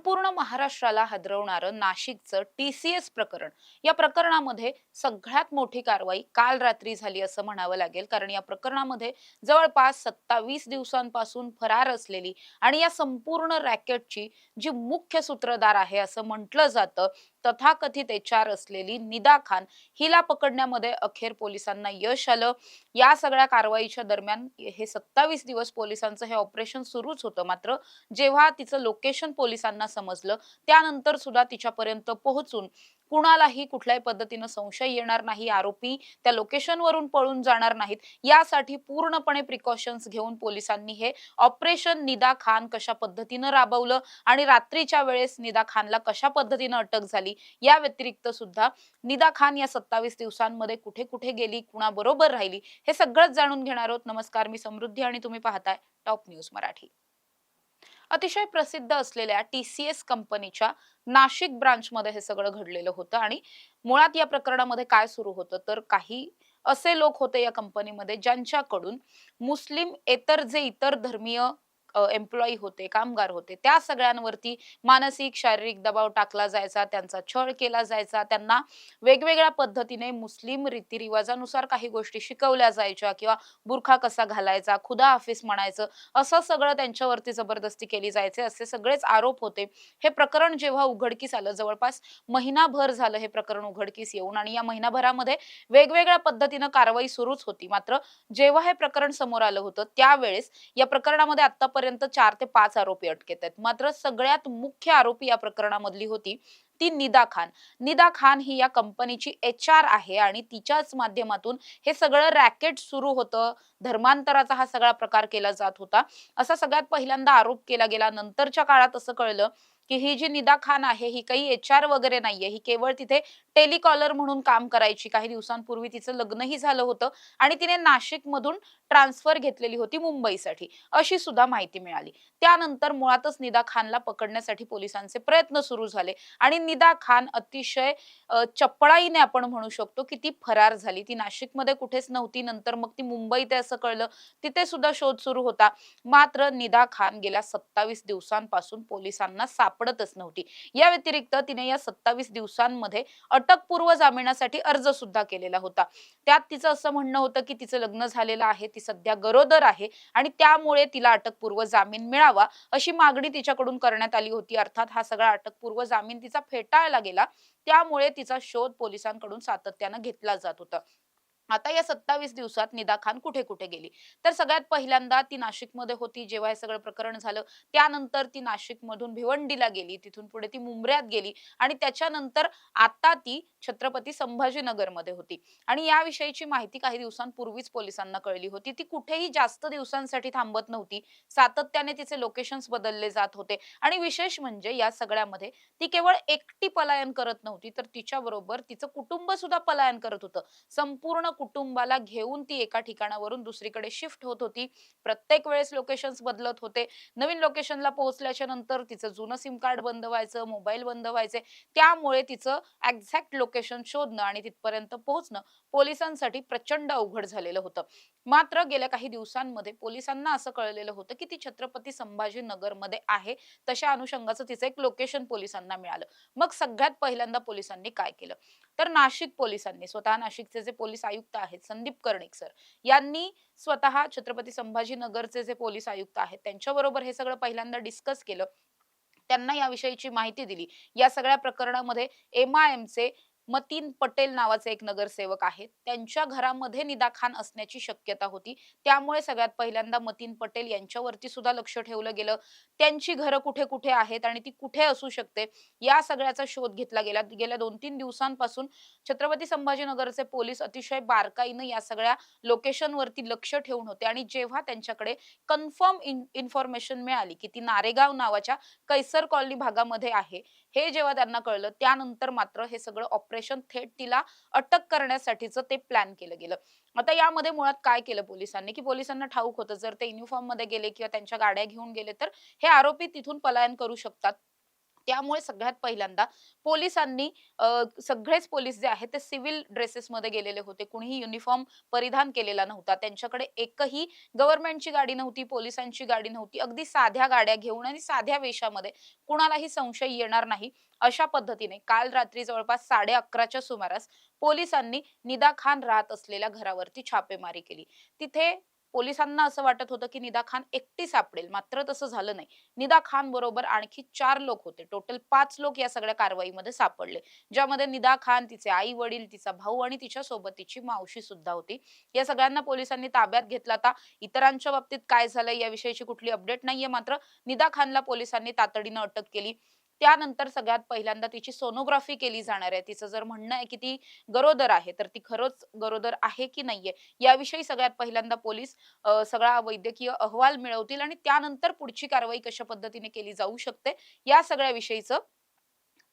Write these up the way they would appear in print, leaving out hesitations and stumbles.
संपूर्ण महाराष्ट्राला हादरवणारं नाशिकचं TCS प्रकरण. या प्रकरणामध्ये सगळ्यात मोठी कारवाई काल रात्री झाली असं म्हणावं लागेल. कारण या प्रकरणामध्ये जवळपास 27 दिवसांपासून फरार असलेली आणि या संपूर्ण रॅकेटची जी मुख्य सूत्रधार आहे असं म्हटलं जातं, तथाकथित HR असलेली निदा खान हिला पकडण्यामध्ये अखेर पोलिसांना यश आलं. या सगळ्या कारवाईच्या दरम्यान हे 27 दिवस पोलिसांचं हे ऑपरेशन सुरूच होतं. मात्र जेव्हा तिचं लोकेशन पोलिसांना समजलं, त्यानंतर सुद्धा तिच्यापर्यंत पोहोचून कुणालाही कुठल्याही पद्धतीनं संशय येणार नाही, आरोपी त्या लोकेशनवरून पळून जाणार नाहीत, यासाठी पूर्णपणे प्रिकॉशन्स घेऊन पोलिसांनी हे ऑपरेशन निदा खान कशा पद्धतीनं राबवलं आणि रात्रीच्या वेळेस निदा खानला कशा पद्धतीनं अटक झाली, या व्यतिरिक्त सुद्धा निदा खान या 27 दिवसांमध्ये कुठे कुठे गेली, कुणाबरोबर राहिली, हे सगळंच जाणून घेणार आहोत. नमस्कार, मी समृद्धी आणि तुम्ही पाहताय टॉप न्यूज मराठी. अतिशय प्रसिद्ध असलेल्या TCS कंपनीच्या नाशिक ब्रांचमध्ये हे सगळं घडलेलं होतं आणि मुळात या प्रकरणामध्ये काय सुरू होतं तर काही असे लोक होते या कंपनीमध्ये ज्यांच्याकडून मुस्लिमेतर जे इतर धर्मीय एम्प्लॉई होते, कामगार होते, त्या सगळ्यांवरती मानसिक, शारीरिक दबाव टाकला जायचा, त्यांचा छळ केला जायचा, त्यांना वेगवेगळ्या पद्धतीने मुस्लिम रीतिरिवाजानुसार काही गोष्टी शिकवल्या जायच्या किंवा बुरखा कसा घालायचा, खुदा हाफिज म्हणायचं, असं सगळं त्यांच्यावरती जबरदस्ती केली जायचे, असे सगळेच आरोप होते. हे प्रकरण जेव्हा उघडकीस आलं, जवळपास महिनाभर झालं हे प्रकरण उघडकीस येऊन आणि या महिनाभरामध्ये वेगवेगळ्या पद्धतीनं कारवाई सुरूच होती. मात्र जेव्हा हे प्रकरण समोर आलं होतं त्यावेळेस या प्रकरणामध्ये आतापर्यंत 4 ते 5 आरोपी अटकेत आहेत. मात्र सगळ्यात मुख्य आरोपी या प्रकरणामधली होती ती निदा खान. निदा खान ही या कंपनीची HR आहे आणि तिच्याच माध्यमातून हे सगळं रॅकेट सुरू होतं. धर्मांतराचा हा सगळा प्रकार केला जात होता. असा सगळ्यात पहिल्यांदा आरोप केला गेला. नंतरच्या काळात असं कळलं की ही जी निदा खान आहे ही काही HR वगैरे नाहीये. ही केवळ तिथे टेलिकॉलर म्हणून काम करायची. काही दिवसांपूर्वी तिचं लग्नही झालं होतं आणि तिने नाशिकमधून ट्रान्सफर घेतलेली होती मुंबईसाठी, अशी सुद्धा माहिती मिळाली. त्यानंतर मुळातच निदा खानला पकडण्यासाठी पोलिसांचे प्रयत्न सुरू झाले आणि निदा खान अतिशय चपळाईने आपण म्हणू शकतो की ती फरार झाली. ती नाशिकमध्ये कुठेच नव्हती. नंतर मग ती मुंबईत आहे असं कळलं. तिथे सुद्धा शोध सुरू होता. मात्र निदा खान गेल्या 27 दिवसांपासून पोलिसांना सापडतच नव्हती. या व्यतिरिक्त तिने या 27 दिवसांमध्ये अटकपूर्व जामिनासाठी अर्ज सुद्धा केलेला होता. त्यात तिचं असं म्हणणं होतं की तिचं लग्न झालेलं आहे, ती सध्या गरोदर आहे आणि त्यामुळे तिला अटकपूर्व जामीन मिळावा अशी मागणी तिच्याकडून करण्यात आली होती. अर्थात हा सगळा अटकपूर्व जामीन तिचा फेटाळला गेला. त्यामुळे तिचा शोध पोलिसांकडून सातत्यानं घेतला जात होता. आता या 27 दिवसात निदा खान कुठे-कुठे गेली? तर सगळ्यात पहिल्यांदा ती नाशिकमध्ये होती जेव्हा हे सगळं प्रकरण झालं. त्यानंतर ती नाशिकमधून भिवंडीला गेली. तिथून पुढे ती मुंब्र्यात गेली आणि त्याच्यानंतर आता ती छत्रपती संभाजीनगरमध्ये होती. आणि याविषयीची माहिती काही दिवसांपूर्वीच पोलिसांना कळली होती. ती कुठेही जास्त दिवसांसाठी थांबत नव्हती. सातत्याने तिचे लोकेशन्स बदलले जात होते आणि विशेष म्हणजे या सगळ्यामध्ये ती केवळ एकटी पलायन करत नव्हती, तर तिच्याबरोबर तिचं कुटुंब सुद्धा पलायन करत होतं. संपूर्ण कुटुंबाला घेऊन ती एका ठिकाणावरून दुसरीकडे शिफ्ट होत होती. प्रत्येक वेळेस लोकेशन्स बदलत होते. नवीन लोकेशनला पोहोचल्याच्या नंतर तिचं जुनं सिम कार्ड बंद व्हायचं, मोबाईल बंद व्हायचे. त्यामुळे तिचं एक्झॅक्ट लोकेशन शोधणं आणि तिथपर्यंत पोहोचणं पोलिसांसाठी प्रचंड अवघड झालेलं होतं. मात्र गेल्या काही दिवसांमध्ये पोलिसांना असं कळलेलं होतं की ती छत्रपती संभाजीनगरमध्ये आहे. तशा अनुषंगाचं तिचं एक लोकेशन पोलिसांना मिळालं. मग सगळ्यात पहिल्यांदा पोलिसांनी काय केलं? तर नाशिक पोलिसांनी स्वतः नाशिकचे जे पोलीस आयुक्त आहेत संदीप कर्णिक सर यांनी स्वतः छत्रपती संभाजीनगरचे जे पोलीस आयुक्त आहेत त्यांच्याबरोबर हे सगळं पहिल्यांदा डिस्कस केलं. त्यांना याविषयीची माहिती दिली. या सगळ्या प्रकरणामध्ये MIMचे मतीन पटेल नावाचे एक नगरसेवक आहेत. त्यांच्या घरामध्ये निदा खान असण्याची शक्यता होती. त्यामुळे सगळ्यात पहिल्यांदा मतीन पटेल यांच्यावरती सुद्धा लक्ष ठेवलं गेलं. त्यांची घरं कुठे-कुठे आहेत आणि ती कुठे असू शकते, या सगळ्याचा शोध घेतला गेला. गेल्या 2-3 दिवसांपासून छत्रपती संभाजीनगरचे पोलीस अतिशय बारकाईनं या सगळ्या लोकेशनवरती लक्ष ठेवून होते आणि जेव्हा त्यांच्याकडे कन्फर्म इन्फॉर्मेशन मिळाली, की ती नारेगाव नावाच्या कैसर कॉलनी भागामध्ये आहे, हे जेव्हा त्यांना कळलं त्यानंतर मात्र हे सगळं ऑपरेशन थेट तिला अटक करण्यासाठीचं ते प्लॅन केलं गेलं. आता यामध्ये मुळात काय केलं पोलिसांनी, की पोलिसांना ठाऊक होतं जर ते युनिफॉर्ममध्ये गेले किंवा त्यांच्या गाड्या घेऊन गेले तर हे आरोपी तिथून पलायन करू शकतात. त्यामुळे सगळ्यात पहिल्यांदा पोलिसांनी सगळेच पोलीस जे आहेत ते सिव्हिल ड्रेसेसमध्ये गेलेले होते. कुणीही युनिफॉर्म परिधान केलेला नव्हता. त्यांच्याकडे एकही गव्हर्नमेंटची गाडी नव्हती, पोलिसांची गाडी नव्हती. अगदी साध्या गाड्या घेऊन आणि साध्या वेशामध्ये कुणालाही संशय येणार नाही अशा पद्धतीने काल रात्री जवळपास 11:30च्या सुमारास पोलिसांनी निदा खान राहत असलेल्या घरावरती छापेमारी केली. तिथे पोलिसांना असं वाटत होतं की निदा खान एकटी सापडेल, मात्र तसं झालं नाही. निदा खान बरोबर आणखी 4 लोक होते. टोटल 5 लोक या सगळ्या कारवाईमध्ये सापडले, ज्यामध्ये निदा खान, तिचे आई वडील, तिचा भाऊ आणि तिच्यासोबत तिची मावशी सुद्धा होती. या सगळ्यांना पोलिसांनी ताब्यात घेतलं. आता इतरांच्या बाबतीत काय झालं याविषयीची कुठली अपडेट नाहीये, मात्र निदा खानला पोलिसांनी तातडीनं अटक केली. त्यानंतर सगळ्यात पहिल्यांदा तिची सोनोग्राफी केली जाणार आहे. तिचं जर म्हणणं आहे की ती गरोदर आहे, तर ती खरंच गरोदर आहे की नाहीये याविषयी सगळ्यात पहिल्यांदा पोलीस सगळा वैद्यकीय अहवाल मिळवतील आणि त्यानंतर पुढची कारवाई कशा पद्धतीने केली जाऊ शकते या सगळ्या विषयीचं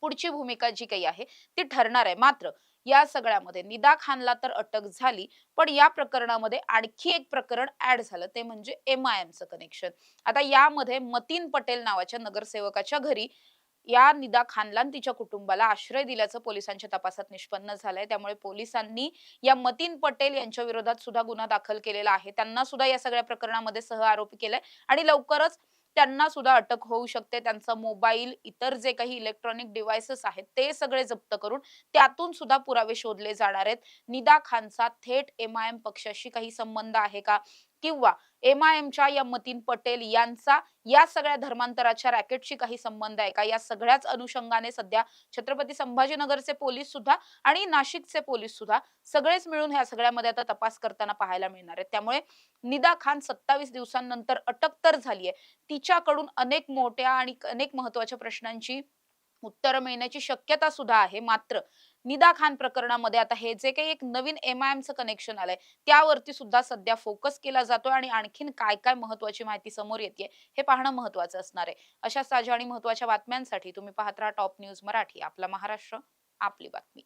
पुढची भूमिका जी काही आहे ती ठरणार आहे. मात्र या सगळ्यामध्ये निदा खानला तर अटक झाली, पण या प्रकरणामध्ये आणखी एक प्रकरण ऍड झालं, ते म्हणजे MIMचं कनेक्शन. आता यामध्ये मतीन पटेल नावाच्या नगरसेवकाच्या घरी या निदा खानला आणि तिच्या कुटुंबाला आश्रय दिल्याचं पोलिसांच्या तपासात निष्पन्न झालंय. त्यामुळे पोलिसांनी या मतीन पटेल यांच्या विरोधात सुद्धा गुन्हा दाखल केलेला आहे. त्यांना सुद्धा या सगळ्या प्रकरणामध्ये सहआरोपी केलंय आणि लवकरच त्यांना सुद्धा अटक होऊ शकते. त्यांचा मोबाईल, इतर जे काही इलेक्ट्रॉनिक डिव्हाइसेस आहेत ते सगळे जप्त करून त्यातून सुद्धा पुरावे शोधले जाणार आहेत. निदा खानचा थेट MIM पक्षाशी काही संबंध आहे का, किंवा MIMच्या या मतीन पटेल यांचा या सगळ्या धर्मांतराच्या रॅकेटशी काही संबंध आहे का, या सगळ्याच अनुषंगाने सध्या छत्रपती संभाजीनगरचे पोलीस सुद्धा आणि नाशिकचे पोलीस सुद्धा सगळेच मिळून ह्या सगळ्यामध्ये आता तपास करताना पाहायला मिळणार आहे. त्यामुळे निदा खान 27 दिवसांनंतर अटक तर झाली आहे, तिच्याकडून अनेक मोठ्या आणि अनेक महत्वाच्या प्रश्नांची उत्तरं मिळण्याची शक्यता सुद्धा आहे. मात्र निदा खान प्रकरणामध्ये आता हे जे काही एक नवीन MIMचं कनेक्शन आलंय त्यावरती सुद्धा सध्या फोकस केला जातोय आणि आणखीन काय काय महत्वाची माहिती समोर येते हे पाहणं महत्वाचं असणार आहे. अशा ताज्या आणि महत्वाच्या बातम्यांसाठी तुम्ही पाहत राहा टॉप न्यूज मराठी. आपला महाराष्ट्र, आपली बातमी.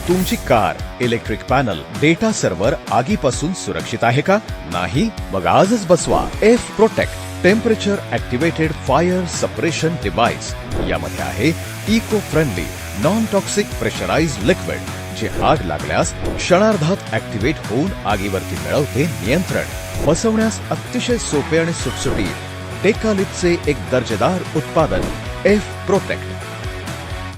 तुमची car, electric panel, data server आगीपासून सुरक्षित आहे का? नाही? मग आजच बसवा F protect temperature activated fire suppression device. यामध्ये आहे eco friendly non toxic pressurised liquid, जे आग लागल्यास क्षणार्धात ऍक्टिव्हेट होऊन आगीवरती मिळवते नियंत्रण. बसवण्यास अतिशय सोपे आणि सुटसुटीत टेकालिपचे एक दर्जेदार उत्पादन एफ प्रोटेक्ट.